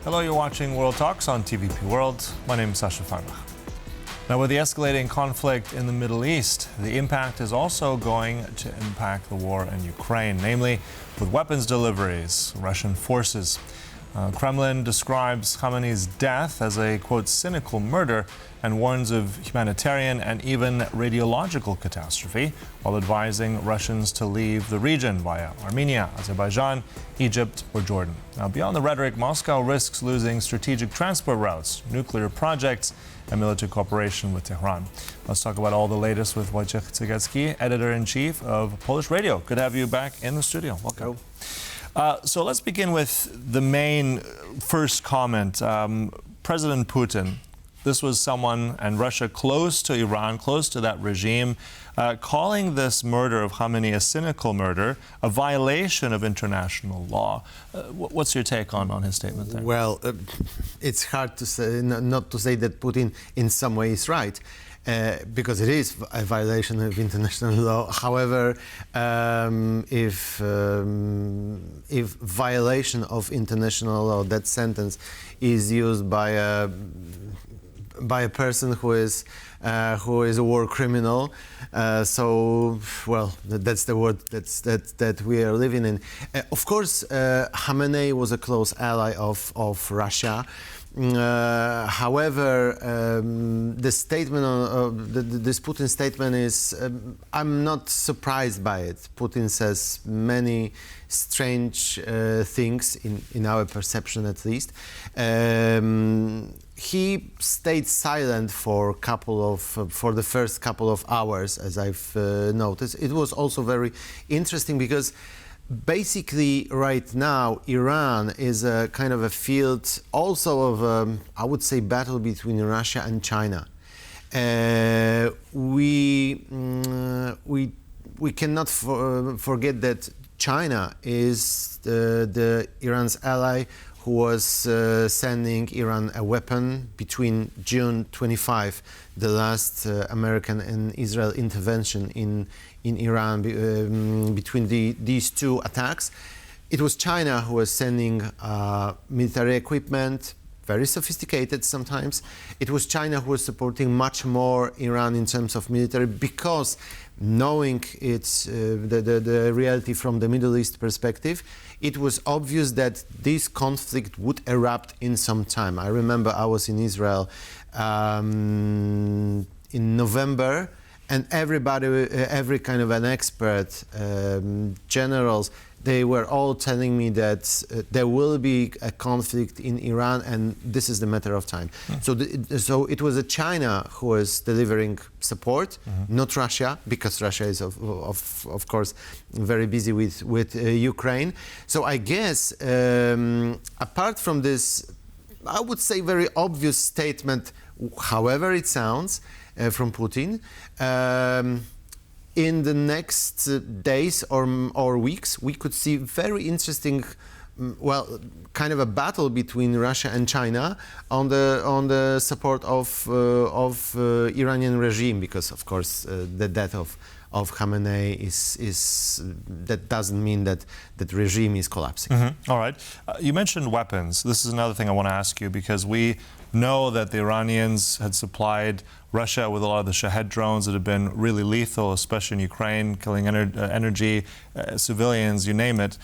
Hello, you're watching World Talks on TVP World. My name is Sascha Fahrbach. Now, with the escalating conflict in the Middle East, the impact is also going to impact the war in Ukraine, namely with weapons deliveries, Russian forces. Kremlin describes Khamenei's death as a, quote, cynical murder and warns of humanitarian and even radiological catastrophe, while advising Russians to leave the region via Armenia, Azerbaijan, Egypt, or Jordan. Now, beyond the rhetoric, Moscow risks losing strategic transport routes, nuclear projects, and military cooperation with Tehran. Let's talk about all the latest with Wojciech Cegielski, editor-in-chief of Polish Radio. Good to have you back in the studio. Welcome. So let's begin with the main first comment. President Putin, this was someone, and Russia close to Iran, close to that regime, calling this murder of Khamenei a cynical murder, a violation of international law. What's your take on his statement there? Well, it's hard to say, not to say that Putin in some way is right. Because it is a violation of international law. However, if violation of international law, that sentence is used by a person who is a war criminal, so well, that's the world that we are living in. Of course, Khamenei was a close ally of Russia. However, the statement, this Putin statement is, I'm not surprised by it. Putin says many strange things, in our perception at least. He stayed silent for the first couple of hours, as I've noticed. It was also very interesting because basically, right now, Iran is a kind of a field also of, I would say, battle between Russia and China. We cannot forget that China is the Iran's ally who was sending Iran a weapon between June 25, the last American and Israel intervention in Iran, between these two attacks. It was China who was sending military equipment, very sophisticated sometimes. It was China who was supporting much more Iran in terms of military, because knowing its the reality from the Middle East perspective, it was obvious that this conflict would erupt in some time. I remember I was in Israel in November, and everybody, every kind of an expert, generals, they were all telling me that there will be a conflict in Iran, and this is the matter of time. So it was China who was delivering support, not Russia, because Russia is of course very busy with Ukraine. So I guess apart from this, I would say very obvious statement, however it sounds, from Putin, in the next days or weeks, we could see very interesting, well, kind of a battle between Russia and China on the support of Iranian regime, because of course the death of Khamenei is that doesn't mean that that regime is collapsing. All right, you mentioned weapons. This is another thing I want to ask you, because we know that the Iranians had supplied Russia with a lot of the Shahed drones that have been really lethal, especially in Ukraine, killing energy, civilians, you name it.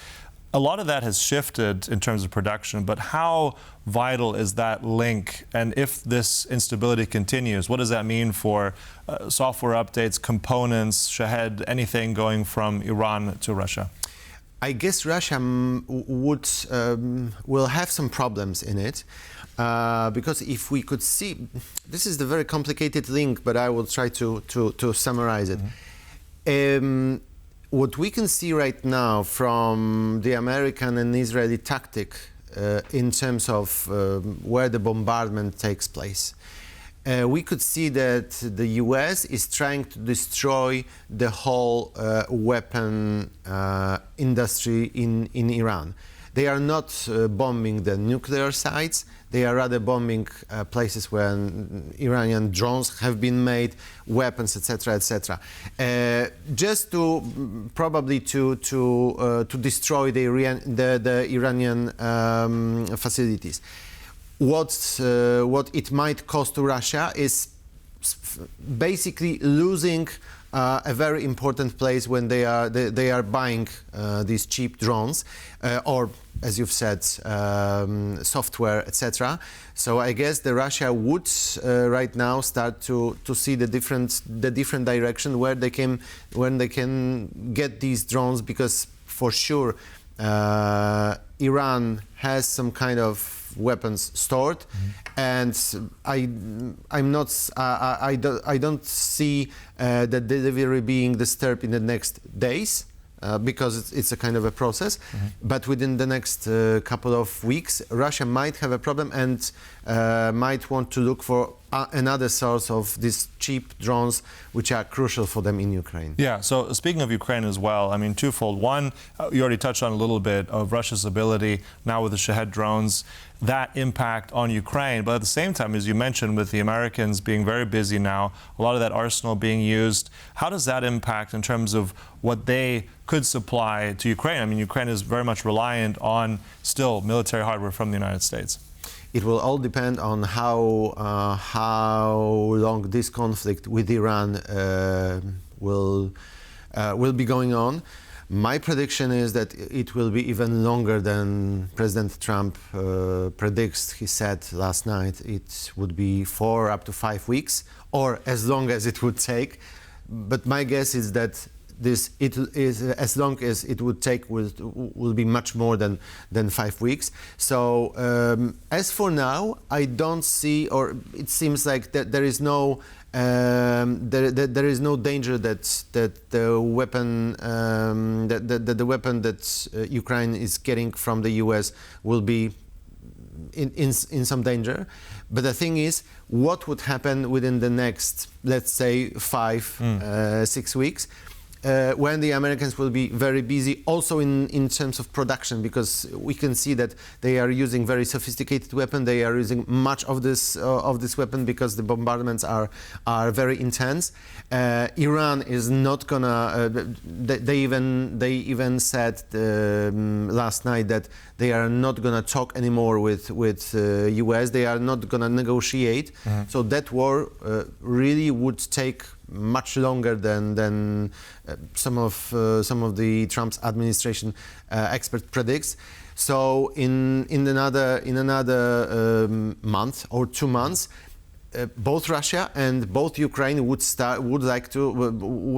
A lot of that has shifted in terms of production, but how vital is that link? And if this instability continues, what does that mean for software updates, components, Shahed, anything going from Iran to Russia? I guess Russia will have some problems in it, because if we could see, this is the very complicated link, but I will try to summarize it. What we can see right now from the American and Israeli tactic in terms of where the bombardment takes place, we could see that the US is trying to destroy the whole weapon industry in Iran. They are not bombing the nuclear sites. They are rather bombing places where Iranian drones have been made, weapons, etc., etc. Just to probably to destroy the Iranian facilities. What it might cost to Russia is basically losing a very important place when they are buying these cheap drones or, as you've said, software, etc. So I guess the Russia would right now start to see the different direction where they can get these drones, because for sure Iran has some kind of weapons stored, and I don't see the delivery being disturbed in the next days. Because it's a kind of a process, but within the next couple of weeks, Russia might have a problem and might want to look for another source of these cheap drones, which are crucial for them in Ukraine. Yeah, so speaking of Ukraine as well, I mean, twofold. One, you already touched on a little bit of Russia's ability now with the Shahed drones, that impact on Ukraine. But at the same time, as you mentioned, with the Americans being very busy now, a lot of that arsenal being used, how does that impact in terms of what they could supply to Ukraine? I mean, Ukraine is very much reliant on still military hardware from the United States. It will all depend on how long this conflict with Iran will be going on. My prediction is that it will be even longer than President Trump predicts. He said last night it would be 4 up to 5 weeks, or as long as it would take. But my guess is that it is as long as it would take will be much more than 5 weeks. So as for now, I don't see, or it seems like that there is no there is no danger that the weapon that Ukraine is getting from the US will be in some danger. But the thing is, what would happen within the next, let's say, 6 weeks? When the Americans will be very busy also in terms of production, because we can see that they are using very sophisticated weapon. They are using much of this weapon because the bombardments are very intense. Iran is not gonna. They even said last night that they are not gonna talk anymore with US. They are not gonna negotiate. So that war really would take much longer than some of the Trump's administration expert predicts. So in another month or 2 months, both Russia and both Ukraine would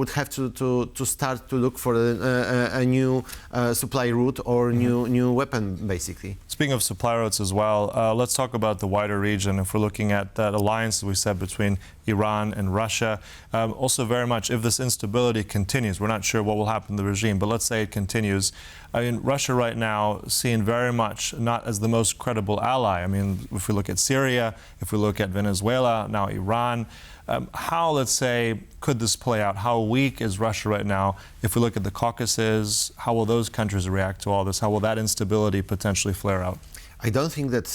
have to start to look for a new supply route or new weapon, basically. Speaking of supply routes as well, let's talk about the wider region. If we're looking at that alliance that we said between Iran and Russia, also very much if this instability continues, we're not sure what will happen to the regime, but let's say it continues. I mean, Russia right now seen very much not as the most credible ally. I mean, if we look at Syria, if we look at Venezuela, now Iran, how, let's say, could this play out? How weak is Russia right now? If we look at the Caucasus, how will those countries react to all this? How will that instability potentially flare out? I don't think that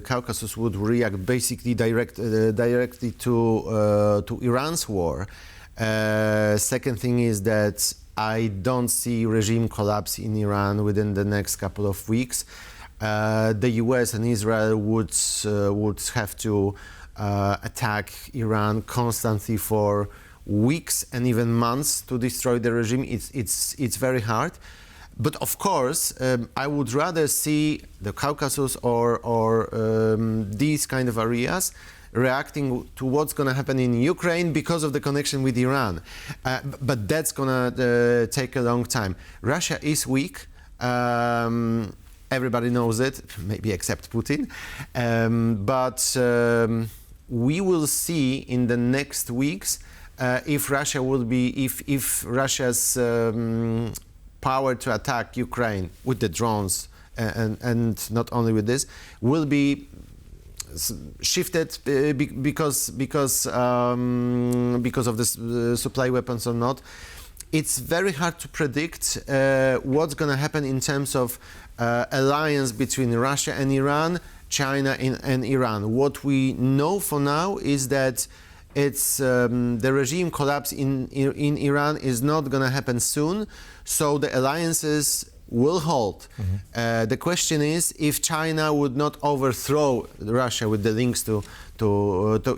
Caucasus would react basically directly to Iran's war. Second thing is that I don't see regime collapse in Iran within the next couple of weeks. The US and Israel would have to attack Iran constantly for weeks and even months to destroy the regime. It's very hard. But of course, I would rather see the Caucasus or these kind of areas reacting to what's going to happen in Ukraine because of the connection with Iran. But that's going to take a long time. Russia is weak. Everybody knows it, maybe except Putin. But we will see in the next weeks if Russia will be, if Russia's power to attack Ukraine with the drones and not only with this will be shifted because of this supply weapons or not. It's very hard to predict what's going to happen in terms of alliance between Russia and Iran, China and Iran. What we know for now is that it's the regime collapse in Iran is not going to happen soon, so the alliances will hold. The question is if China would not overthrow Russia with the links to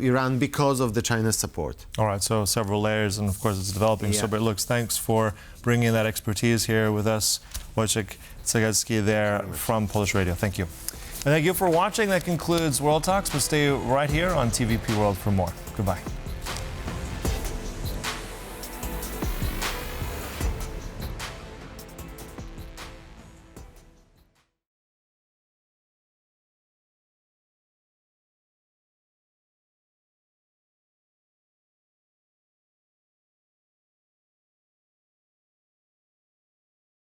Iran because of the China's support. All right, so several layers, and of course it's developing. So, but looks, thanks for bringing that expertise here with us, Wojciech Cegielski there from Polish Radio. Thank you. And thank you for watching. That concludes World Talks, but stay right here on TVP World for more. Goodbye.